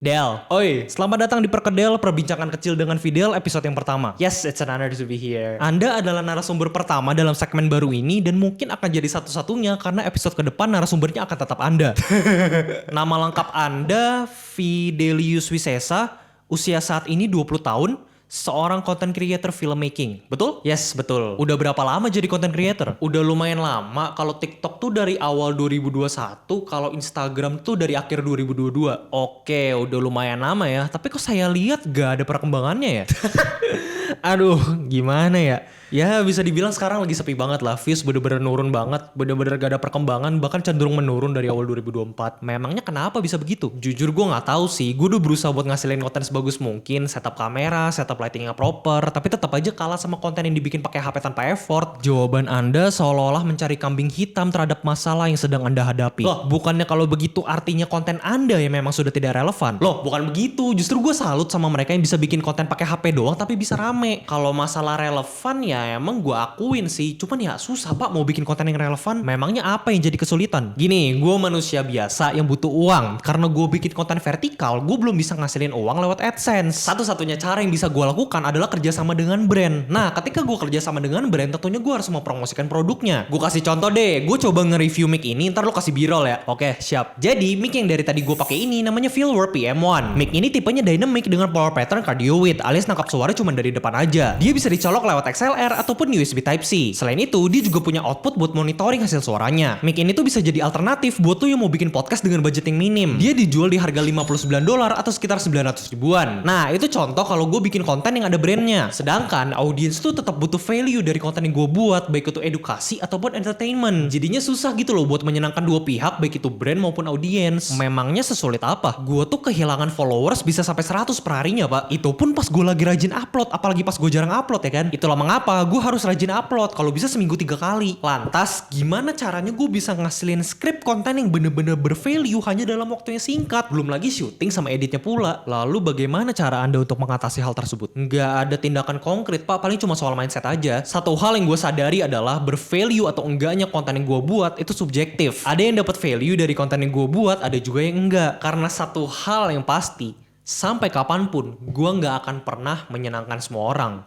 Del, oi, selamat datang di Perkedel, perbincangan kecil dengan Fidel episode yang pertama. Yes, it's an honor to be here. Anda adalah narasumber pertama dalam segmen baru ini dan mungkin akan jadi satu-satunya karena episode ke depan narasumbernya akan tetap Anda. Nama lengkap Anda, Fidelius Wisesa, usia saat ini 20 tahun, seorang content creator filmmaking. Betul? Yes, betul. Udah berapa lama jadi content creator? Udah lumayan lama. Kalau TikTok tuh dari awal 2021, kalau Instagram tuh dari akhir 2022. Oke, udah lumayan lama ya. Tapi kok saya lihat gak ada perkembangannya ya? Aduh, gimana ya? Ya bisa dibilang sekarang lagi sepi banget lah. Views bener-bener nurun banget. Bener-bener gak ada perkembangan. Bahkan cenderung menurun dari awal 2024. Memangnya kenapa bisa begitu? Jujur gue gak tahu sih. Gue udah berusaha buat ngasilin konten sebagus mungkin. Setup kamera, setup lightingnya proper. Tapi tetap aja kalah sama konten yang dibikin pakai HP tanpa effort. Jawaban Anda seolah-olah mencari kambing hitam terhadap masalah yang sedang Anda hadapi. Loh, bukannya kalau begitu artinya konten Anda yang memang sudah tidak relevan? Loh, bukan begitu. Justru gue salut sama mereka yang bisa bikin konten pakai HP doang tapi bisa rame. Kalau masalah relevan ya emang gue akuin sih. Cuman ya susah pak mau bikin konten yang relevan. Memangnya apa yang jadi kesulitan? Gini, gue manusia biasa yang butuh uang. Karena gue bikin konten vertikal, gue belum bisa ngasilin uang lewat AdSense. Satu-satunya cara yang bisa gue lakukan adalah kerjasama dengan brand. Nah, ketika gue kerjasama dengan brand, tentunya gue harus mempromosikan produknya. Gue kasih contoh deh, gue coba nge-review mic ini, ntar lo kasih b-roll ya. Oke, siap. Jadi, mic yang dari tadi gue pakai ini namanya Feelworth PM1. Mic ini tipenya dynamic dengan power pattern cardio width, alias nangkap suara cuma dari depan aja. Dia bisa dicolok lewat XLR ataupun USB Type-C. Selain itu, dia juga punya output buat monitoring hasil suaranya. Mic ini tuh bisa jadi alternatif buat tuh yang mau bikin podcast dengan budget yang minim. Dia dijual di harga $59 atau sekitar 900 ribuan. Nah, itu contoh kalau gue bikin konten yang ada brandnya. Sedangkan audiens tuh tetap butuh value dari konten yang gue buat, baik itu edukasi ataupun entertainment. Jadinya susah gitu loh buat menyenangkan dua pihak, baik itu brand maupun audiens. Memangnya sesulit apa? Gue tuh kehilangan followers bisa sampai 100 per harinya, Pak. Itu pun pas gue lagi rajin upload, apalagi pas gue jarang upload ya kan. Itulah mengapa gue harus rajin upload, kalau bisa seminggu 3 kali. Lantas, gimana caranya gue bisa ngasilin skrip konten yang bener-bener bervalue hanya dalam waktu yang singkat? Belum lagi syuting sama editnya pula. Lalu bagaimana cara Anda untuk mengatasi hal tersebut? Nggak ada tindakan konkret pak, paling cuma soal mindset aja. Satu hal yang gue sadari adalah bervalue atau enggaknya konten yang gue buat itu subjektif. Ada yang dapat value dari konten yang gue buat, ada juga yang enggak. Karena satu hal yang pasti, sampai kapanpun gue nggak akan pernah menyenangkan semua orang.